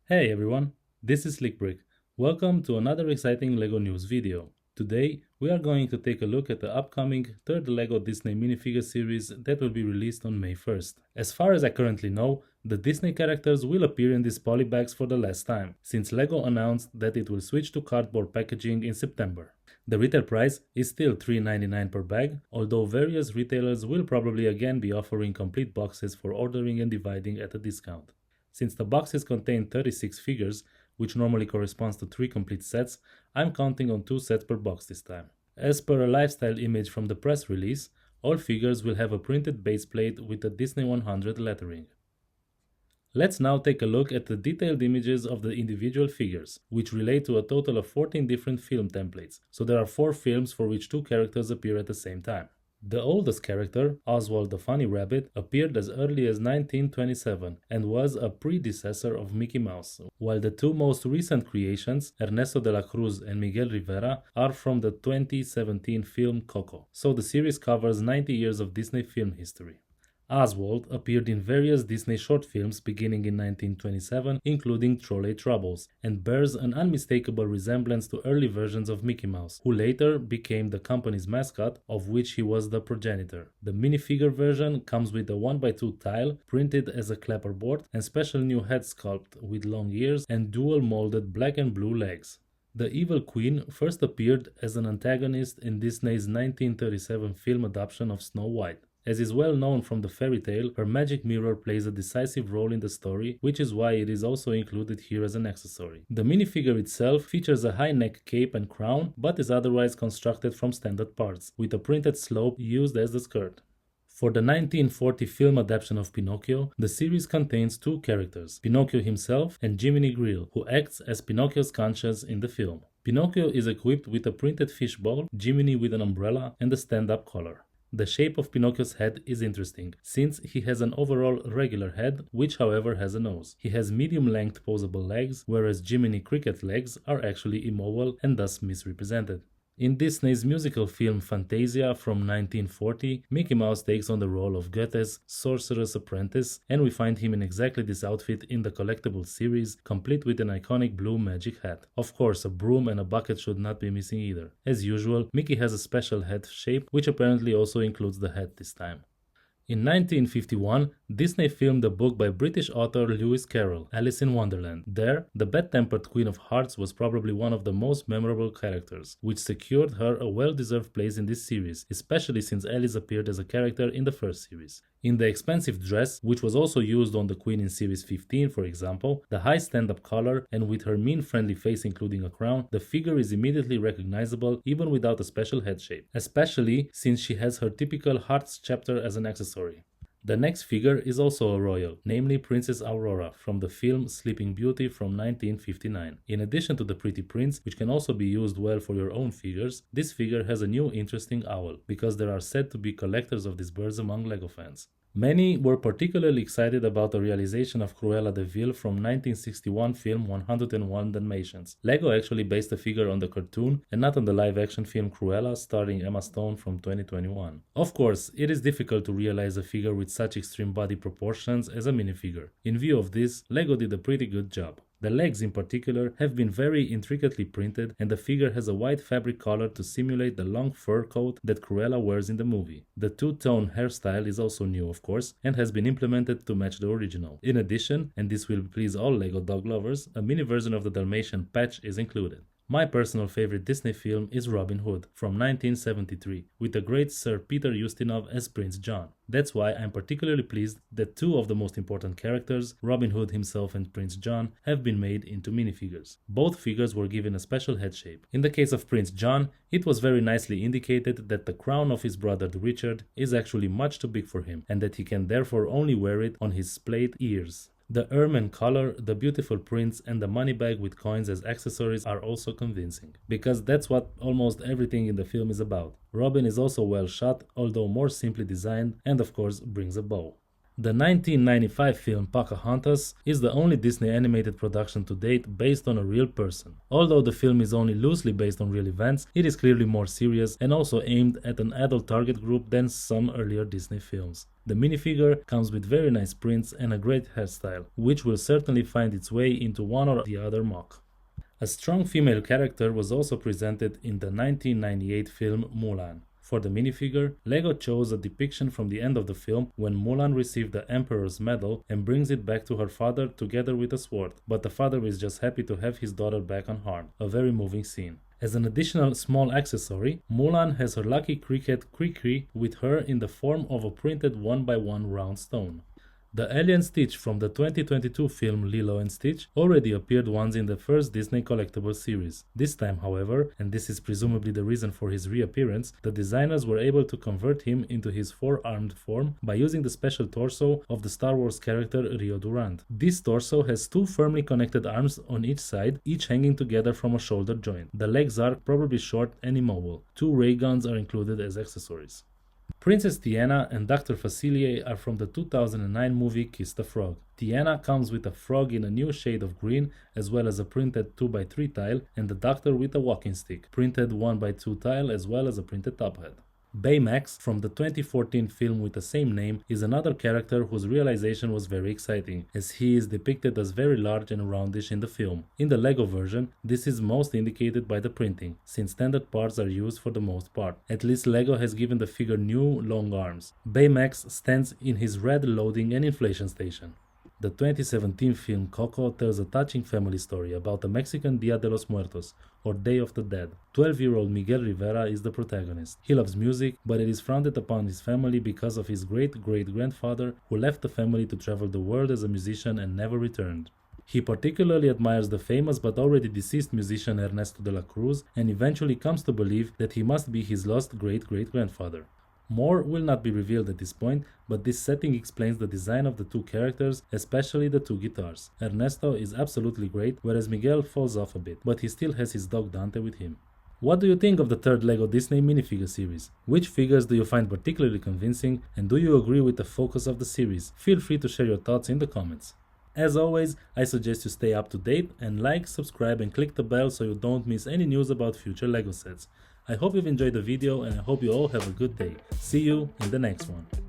Hey everyone, this is Slickbrick. Welcome to another exciting LEGO news video. Today, we are going to take a look at the upcoming third LEGO Disney minifigure series that will be released on May 1st. As far as I currently know, the Disney characters will appear in these polybags for the last time, since LEGO announced that it will switch to cardboard packaging in September. The retail price is still $3.99 per bag, although various retailers will probably again be offering complete boxes for ordering and dividing at a discount. Since the boxes contain 36 figures, which normally corresponds to 3 complete sets, I'm counting on 2 sets per box this time. As per a lifestyle image from the press release, all figures will have a printed base plate with the Disney 100 lettering. Let's now take a look at the detailed images of the individual figures, which relate to a total of 14 different film templates, so there are 4 films for which 2 characters appear at the same time. The oldest character, Oswald the Funny Rabbit, appeared as early as 1927 and was a predecessor of Mickey Mouse, while the 2 most recent creations, Ernesto de la Cruz and Miguel Rivera, are from the 2017 film Coco, so the series covers 90 years of Disney film history. Oswald appeared in various Disney short films beginning in 1927, including Trolley Troubles, and bears an unmistakable resemblance to early versions of Mickey Mouse, who later became the company's mascot, of which he was the progenitor. The minifigure version comes with a 1x2 tile printed as a clapperboard and special new head sculpt with long ears and dual molded black and blue legs. The Evil Queen first appeared as an antagonist in Disney's 1937 film adaptation of Snow White. As is well known from the fairy tale, her magic mirror plays a decisive role in the story, which is why it is also included here as an accessory. The minifigure itself features a high neck cape and crown, but is otherwise constructed from standard parts, with a printed slope used as the skirt. For the 1940 film adaptation of Pinocchio, the series contains 2 characters, Pinocchio himself and Jiminy, who acts as Pinocchio's conscience in the film. Pinocchio is equipped with a printed fishbowl, Jiminy with an umbrella, and a stand-up collar. The shape of Pinocchio's head is interesting, since he has an overall regular head, which however has a nose. He has medium-length posable legs, whereas Jiminy Cricket legs are actually immobile and thus misrepresented. In Disney's musical film Fantasia from 1940, Mickey Mouse takes on the role of Goethe's sorcerer's apprentice, and we find him in exactly this outfit in the collectible series, complete with an iconic blue magic hat. Of course, a broom and a bucket should not be missing either. As usual, Mickey has a special head shape, which apparently also includes the hat this time. In 1951, Disney filmed a book by British author Lewis Carroll, Alice in Wonderland. There, the bad-tempered Queen of Hearts was probably one of the most memorable characters, which secured her a well-deserved place in this series, especially since Alice appeared as a character in the first series. In the expensive dress, which was also used on the Queen in Series 15 for example, the high stand-up collar, and with her mean-friendly face including a crown, the figure is immediately recognizable even without a special head shape, especially since she has her typical Hearts chapter as an accessory. The next figure is also a royal, namely Princess Aurora from the film Sleeping Beauty from 1959. In addition to the pretty prince, which can also be used well for your own figures, this figure has a new interesting owl, because there are said to be collectors of these birds among LEGO fans. Many were particularly excited about the realization of Cruella de Vil from 1961 film 101 Dalmatians. LEGO actually based the figure on the cartoon and not on the live-action film Cruella starring Emma Stone from 2021. Of course, it is difficult to realize a figure with such extreme body proportions as a minifigure. In view of this, LEGO did a pretty good job. The legs in particular have been very intricately printed, and the figure has a white fabric collar to simulate the long fur coat that Cruella wears in the movie. The two-tone hairstyle is also new of course, and has been implemented to match the original. In addition, and this will please all LEGO dog lovers, a mini version of the Dalmatian patch is included. My personal favorite Disney film is Robin Hood from 1973, with the great Sir Peter Ustinov as Prince John. That's why I'm particularly pleased that 2 of the most important characters, Robin Hood himself and Prince John, have been made into minifigures. Both figures were given a special head shape. In the case of Prince John, it was very nicely indicated that the crown of his brother Richard is actually much too big for him, and that he can therefore only wear it on his splayed ears. The ermine collar, the beautiful prints, and the money bag with coins as accessories are also convincing, because that's what almost everything in the film is about. Robin is also well shot, although more simply designed, and of course brings a bow. The 1995 film Pocahontas is the only Disney animated production to date based on a real person. Although the film is only loosely based on real events, it is clearly more serious and also aimed at an adult target group than some earlier Disney films. The minifigure comes with very nice prints and a great hairstyle, which will certainly find its way into one or the other mock. A strong female character was also presented in the 1998 film Mulan. For the minifigure, LEGO chose a depiction from the end of the film when Mulan received the Emperor's Medal and brings it back to her father together with a sword, but the father is just happy to have his daughter back unharmed. A very moving scene. As an additional small accessory, Mulan has her lucky cricket Chricket with her in the form of a printed 1x1 round stone. The alien Stitch from the 2022 film Lilo and Stitch already appeared once in the first Disney collectible series. This time, however, and this is presumably the reason for his reappearance, the designers were able to convert him into his four-armed form by using the special torso of the Star Wars character Rio Durant. This torso has two firmly connected arms on each side, each hanging together from a shoulder joint. The legs are probably short and immobile. Two ray guns are included as accessories. Princess Tiana and Dr. Fasilier are from the 2009 movie Kiss the Frog. Tiana comes with a frog in a new shade of green, as well as a printed 2x3 tile, and the Doctor with a walking stick, printed 1x2 tile, as well as a printed top hat. Baymax, from the 2014 film with the same name, is another character whose realization was very exciting, as he is depicted as very large and roundish in the film. In the LEGO version, this is most indicated by the printing, since standard parts are used for the most part. At least LEGO has given the figure new, long arms. Baymax stands in his red loading and inflation station. The 2017 film Coco tells a touching family story about the Mexican Dia de los Muertos, or Day of the Dead. 12-year-old Miguel Rivera is the protagonist. He loves music, but it is frowned upon his family because of his great-great-grandfather who left the family to travel the world as a musician and never returned. He particularly admires the famous but already deceased musician Ernesto de la Cruz and eventually comes to believe that he must be his lost great-great-grandfather. More will not be revealed at this point, but this setting explains the design of the two characters, especially the two guitars. Ernesto is absolutely great, whereas Miguel falls off a bit, but he still has his dog Dante with him. What do you think of the third LEGO Disney minifigure series? Which figures do you find particularly convincing, and do you agree with the focus of the series? Feel free to share your thoughts in the comments. As always, I suggest you stay up to date and like, subscribe and click the bell so you don't miss any news about future LEGO sets. I hope you've enjoyed the video and I hope you all have a good day. See you in the next one.